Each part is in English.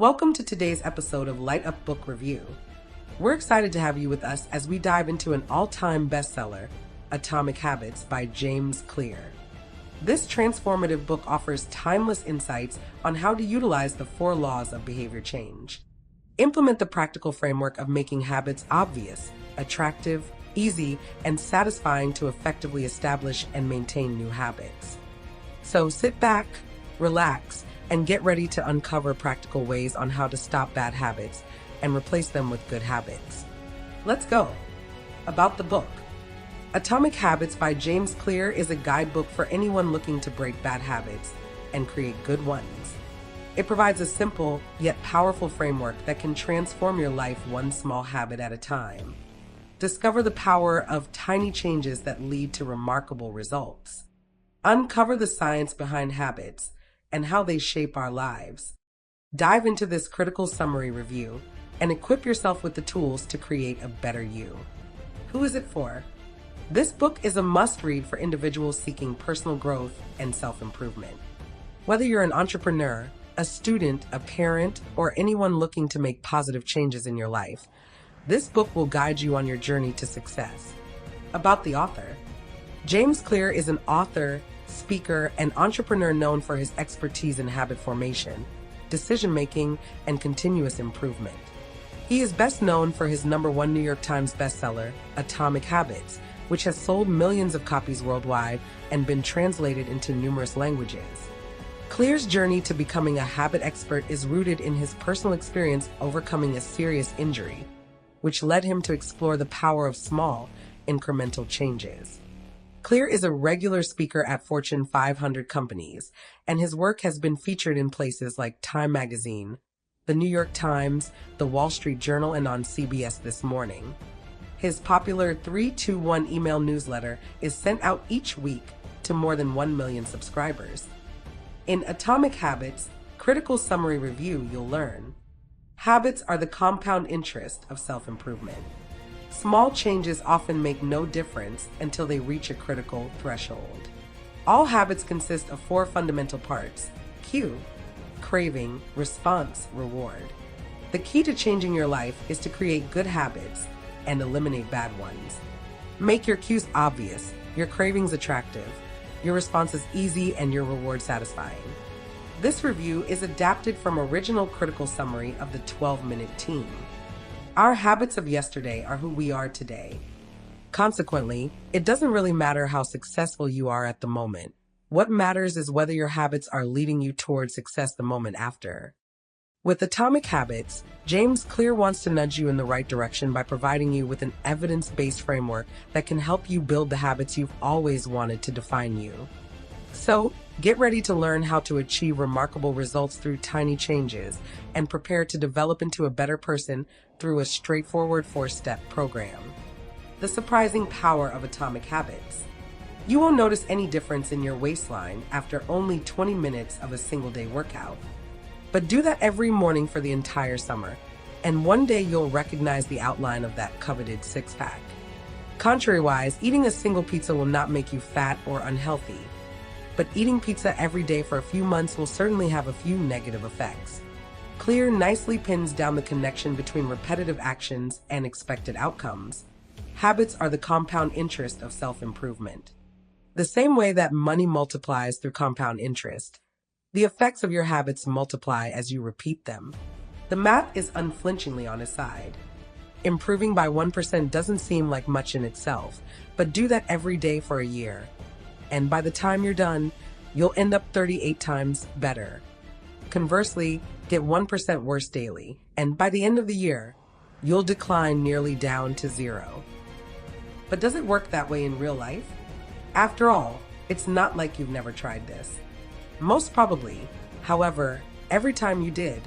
Welcome to today's episode of Light Up Book Review. We're excited to have you with us as we dive into an all-time bestseller, Atomic Habits by James Clear. This transformative book offers timeless insights on how to utilize the 4 laws of behavior change. Implement the practical framework of making habits obvious, attractive, easy, and satisfying to effectively establish and maintain new habits. So sit back, relax, and get ready to uncover practical ways on how to stop bad habits and replace them with good habits. Let's go. About the book. Atomic Habits by James Clear is a guidebook for anyone looking to break bad habits and create good ones. It provides a simple yet powerful framework that can transform your life one small habit at a time. Discover the power of tiny changes that lead to remarkable results. Uncover the science behind habits and how they shape our lives. Dive into this critical summary review and equip yourself with the tools to create a better you. Who is it for? This book is a must-read for individuals seeking personal growth and self-improvement. Whether you're an entrepreneur, a student, a parent, or anyone looking to make positive changes in your life, this book will guide you on your journey to success. About the author. James Clear is an author, speaker, and entrepreneur known for his expertise in habit formation, decision-making, and continuous improvement. He is best known for his #1 New York Times bestseller, Atomic Habits, which has sold millions of copies worldwide and been translated into numerous languages. Clear's journey to becoming a habit expert is rooted in his personal experience overcoming a serious injury, which led him to explore the power of small, incremental changes. Clear is a regular speaker at Fortune 500 companies, and his work has been featured in places like Time Magazine, the New York Times, the Wall Street Journal, and on CBS This Morning. His popular 321 email newsletter is sent out each week to more than 1 million subscribers. In Atomic Habits, critical summary review, you'll learn: habits are the compound interest of self-improvement. Small changes often make no difference until they reach a critical threshold. All habits consist of 4 fundamental parts: cue, craving, response, reward. The key to changing your life is to create good habits and eliminate bad ones. Make your cues obvious, your cravings attractive, your responses easy, and your reward satisfying. This review is adapted from original critical summary of the 12-minute team. Our habits of yesterday are who we are today. Consequently, it doesn't really matter how successful you are at the moment. What matters is whether your habits are leading you towards success the moment after. With Atomic Habits, James Clear wants to nudge you in the right direction by providing you with an evidence-based framework that can help you build the habits you've always wanted to define you. So, get ready to learn how to achieve remarkable results through tiny changes and prepare to develop into a better person through a straightforward 4-step program. The surprising power of Atomic Habits. You won't notice any difference in your waistline after only 20 minutes of a single-day workout. But do that every morning for the entire summer, and one day you'll recognize the outline of that coveted six-pack. Contrary-wise, eating a single pizza will not make you fat or unhealthy, but eating pizza every day for a few months will certainly have a few negative effects. Clear nicely pins down the connection between repetitive actions and expected outcomes. Habits are the compound interest of self-improvement. The same way that money multiplies through compound interest, the effects of your habits multiply as you repeat them. The math is unflinchingly on his side. Improving by 1% doesn't seem like much in itself, but do that every day for a year. And by the time you're done, you'll end up 38 times better. Conversely, get 1% worse daily, and by the end of the year, you'll decline nearly down to 0. But does it work that way in real life? After all, it's not like you've never tried this. Most probably, however, every time you did,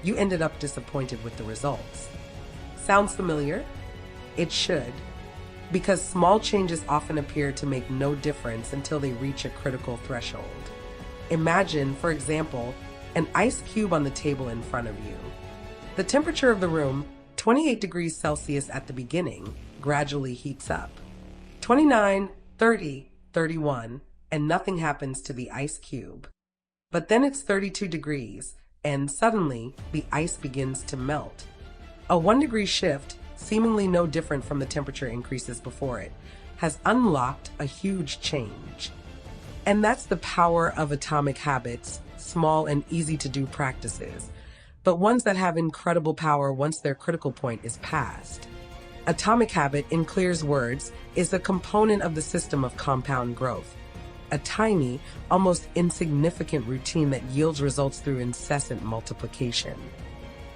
you ended up disappointed with the results. Sounds familiar? It should, because small changes often appear to make no difference until they reach a critical threshold. Imagine, for example, an ice cube on the table in front of you. The temperature of the room, 28 degrees Celsius at the beginning, gradually heats up. 29, 30, 31, and nothing happens to the ice cube. But then it's 32 degrees, and suddenly the ice begins to melt. A 1 degree shift, seemingly no different from the temperature increases before it, has unlocked a huge change. And that's the power of atomic habits, small and easy to do practices, but ones that have incredible power once their critical point is passed. Atomic habit, in Clear's words, is a component of the system of compound growth, a tiny, almost insignificant routine that yields results through incessant multiplication.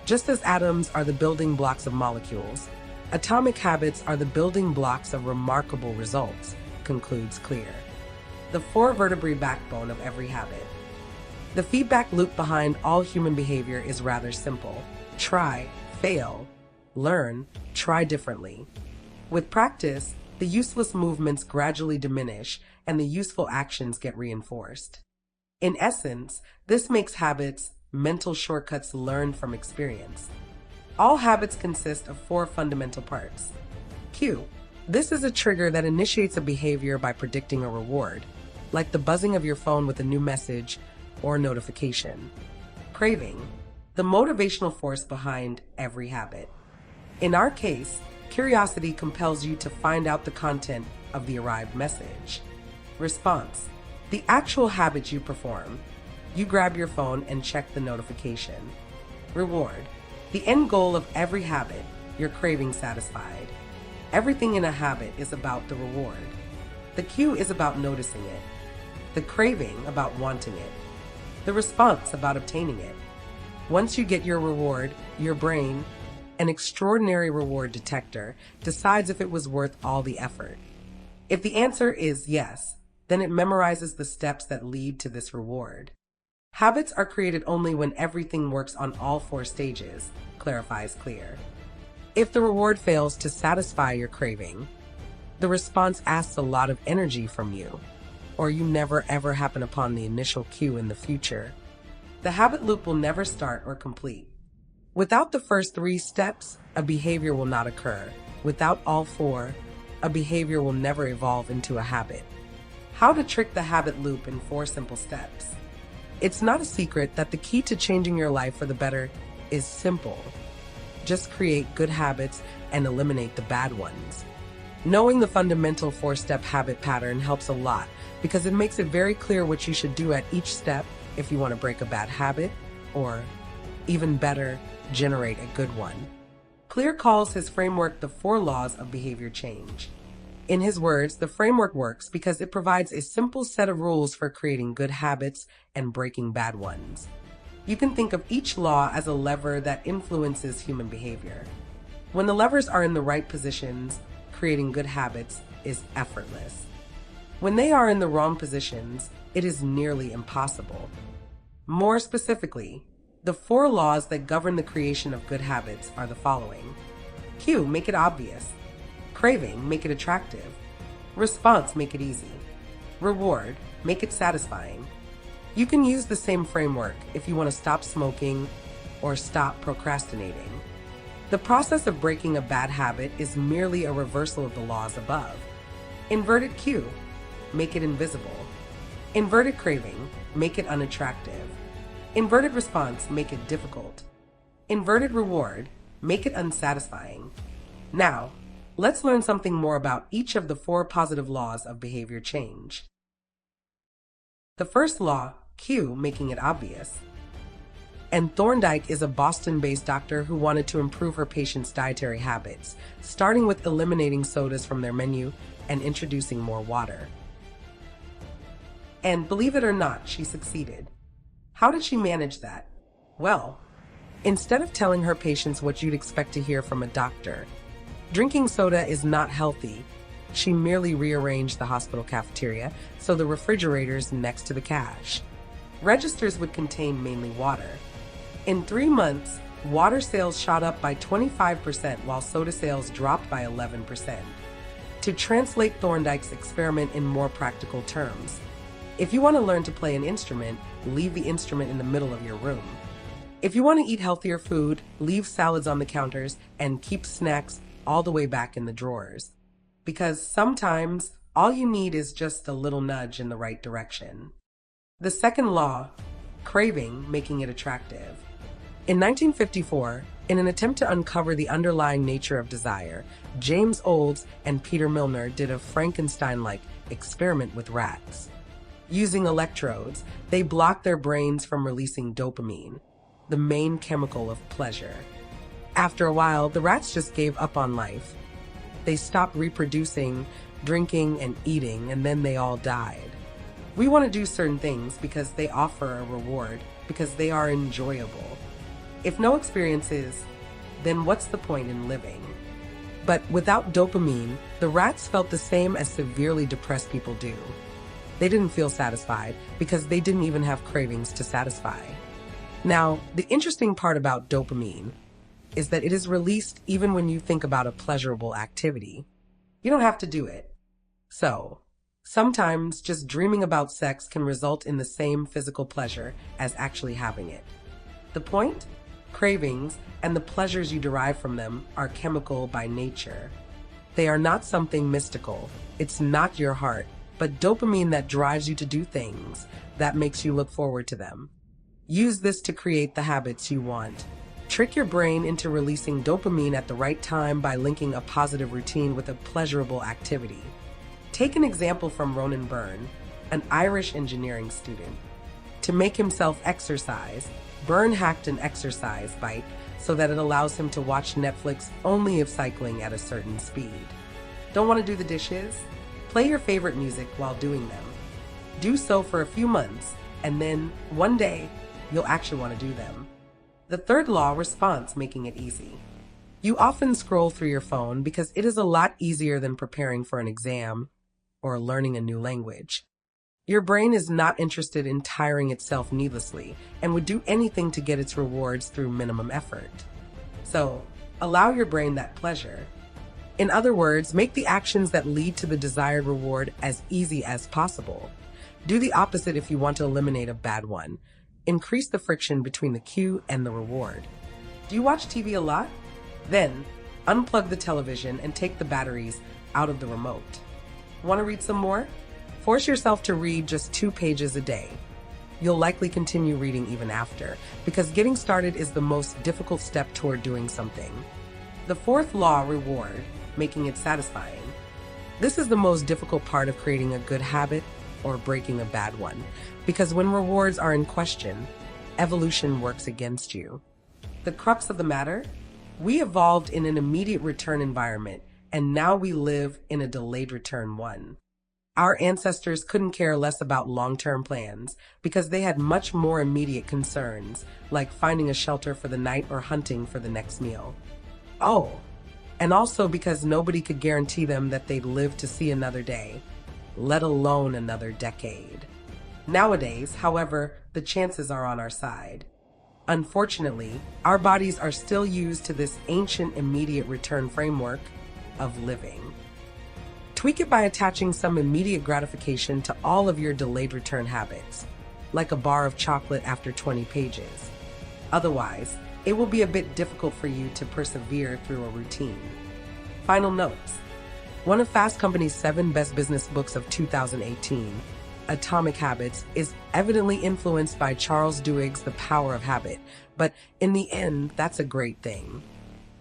Just as atoms are the building blocks of molecules, atomic habits are the building blocks of remarkable results, concludes Clear. The 4 vertebrae backbone of every habit. The feedback loop behind all human behavior is rather simple. Try, fail, learn, try differently. With practice, the useless movements gradually diminish and the useful actions get reinforced. In essence, this makes habits mental shortcuts learned from experience. All habits consist of 4 fundamental parts. Cue. This is a trigger that initiates a behavior by predicting a reward, like the buzzing of your phone with a new message or notification. Craving. The motivational force behind every habit. In our case, curiosity compels you to find out the content of the arrived message. Response. The actual habit you perform. You grab your phone and check the notification. Reward. The end goal of every habit, your craving satisfied. Everything in a habit is about the reward. The cue is about noticing it. The craving about wanting it. The response about obtaining it. Once you get your reward, your brain, an extraordinary reward detector, decides if it was worth all the effort. If the answer is yes, then it memorizes the steps that lead to this reward. Habits are created only when everything works on all 4 stages, clarifies Clear. If the reward fails to satisfy your craving, the response asks a lot of energy from you, or you never ever happen upon the initial cue in the future. The habit loop will never start or complete. Without the first 3 steps, a behavior will not occur. Without all 4, a behavior will never evolve into a habit. How to trick the habit loop in 4 simple steps. It's not a secret that the key to changing your life for the better is simple. Just create good habits and eliminate the bad ones. Knowing the fundamental 4-step habit pattern helps a lot because it makes it very clear what you should do at each step if you want to break a bad habit or, even better, generate a good one. Clear calls his framework the 4 laws of behavior change. In his words, the framework works because it provides a simple set of rules for creating good habits and breaking bad ones. You can think of each law as a lever that influences human behavior. When the levers are in the right positions, creating good habits is effortless. When they are in the wrong positions, it is nearly impossible. More specifically, the 4 laws that govern the creation of good habits are the following. Cue, make it obvious. Craving, make it attractive. Response, make it easy. Reward, make it satisfying. You can use the same framework if you want to stop smoking or stop procrastinating. The process of breaking a bad habit is merely a reversal of the laws above. Inverted cue, make it invisible. Inverted craving, make it unattractive. Inverted response, make it difficult. Inverted reward, make it unsatisfying. Now, let's learn something more about each of the 4 positive laws of behavior change. The first law, cue, making it obvious. And Thorndike is a Boston-based doctor who wanted to improve her patients' dietary habits, starting with eliminating sodas from their menu and introducing more water. And believe it or not, she succeeded. How did she manage that? Well, instead of telling her patients what you'd expect to hear from a doctor, drinking soda is not healthy, she merely rearranged the hospital cafeteria so the refrigerators next to the cash registers would contain mainly water. In 3 months, water sales shot up by 25% while soda sales dropped by 11%. To translate Thorndike's experiment in more practical terms, if you want to learn to play an instrument, leave the instrument in the middle of your room. If you want to eat healthier food, leave salads on the counters and keep snacks all the way back in the drawers. Because sometimes all you need is just a little nudge in the right direction. The second law, craving, making it attractive. In 1954, in an attempt to uncover the underlying nature of desire, James Olds and Peter Milner did a Frankenstein-like experiment with rats. Using electrodes, they blocked their brains from releasing dopamine, the main chemical of pleasure. After a while, the rats just gave up on life. They stopped reproducing, drinking, and eating, and then they all died. We want to do certain things because they offer a reward, because they are enjoyable. If no experience is, then what's the point in living? But without dopamine, the rats felt the same as severely depressed people do. They didn't feel satisfied because they didn't even have cravings to satisfy. Now, the interesting part about dopamine is that it is released even when you think about a pleasurable activity. You don't have to do it. So, sometimes just dreaming about sex can result in the same physical pleasure as actually having it. The point? Cravings and the pleasures you derive from them are chemical by nature. They are not something mystical. It's not your heart, but dopamine that drives you to do things, that makes you look forward to them. Use this to create the habits you want. Trick your brain into releasing dopamine at the right time by linking a positive routine with a pleasurable activity. Take an example from Ronan Byrne, an Irish engineering student. To make himself exercise, Byrne hacked an exercise bike so that it allows him to watch Netflix only if cycling at a certain speed. Don't want to do the dishes? Play your favorite music while doing them. Do so for a few months, and then one day, you'll actually want to do them. The third law, response, making it easy. You often scroll through your phone because it is a lot easier than preparing for an exam or learning a new language. Your brain is not interested in tiring itself needlessly and would do anything to get its rewards through minimum effort. So, allow your brain that pleasure. In other words, make the actions that lead to the desired reward as easy as possible. Do the opposite if you want to eliminate a bad one. Increase the friction between the cue and the reward. Do you watch TV a lot? Then, unplug the television and take the batteries out of the remote. Want to read some more? Force yourself to read just 2 pages a day. You'll likely continue reading even after, because getting started is the most difficult step toward doing something. The fourth law, reward, making it satisfying. This is the most difficult part of creating a good habit or breaking a bad one, because when rewards are in question, evolution works against you. The crux of the matter? We evolved in an immediate return environment, and now we live in a delayed return one. Our ancestors couldn't care less about long-term plans because they had much more immediate concerns, like finding a shelter for the night or hunting for the next meal. Oh, and also because nobody could guarantee them that they'd live to see another day, let alone another decade. Nowadays, however, the chances are on our side. Unfortunately, our bodies are still used to this ancient immediate return framework of living. Tweak it by attaching some immediate gratification to all of your delayed return habits, like a bar of chocolate after 20 pages. Otherwise, it will be a bit difficult for you to persevere through a routine. Final notes. One of Fast Company's 7 best business books of 2018, Atomic Habits, is evidently influenced by Charles Duhigg's The Power of Habit, but in the end, that's a great thing.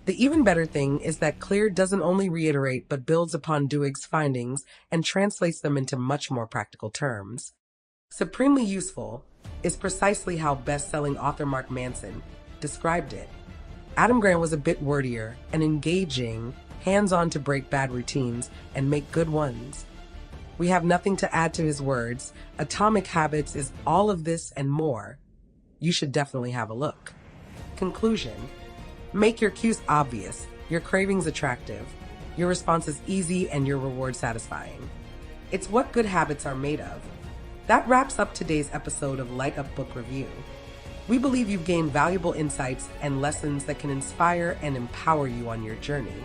The even better thing is that Clear doesn't only reiterate but builds upon Duhigg's findings and translates them into much more practical terms. Supremely useful is precisely how best-selling author Mark Manson described it. Adam Grant was a bit wordier and engaging, hands-on to break bad routines and make good ones. We have nothing to add to his words. Atomic Habits is all of this and more. You should definitely have a look. Conclusion. Make your cues obvious, your cravings attractive, your responses easy, and your reward satisfying. It's what good habits are made of. That wraps up today's episode of Light Up Book Review. We believe you've gained valuable insights and lessons that can inspire and empower you on your journey.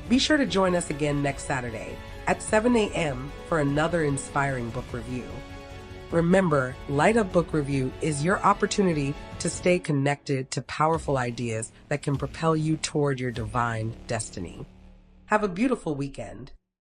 Be sure to join us again next Saturday at 7 a.m. for another inspiring book review. Remember, Light Up Book Review is your opportunity to stay connected to powerful ideas that can propel you toward your divine destiny. Have a beautiful weekend.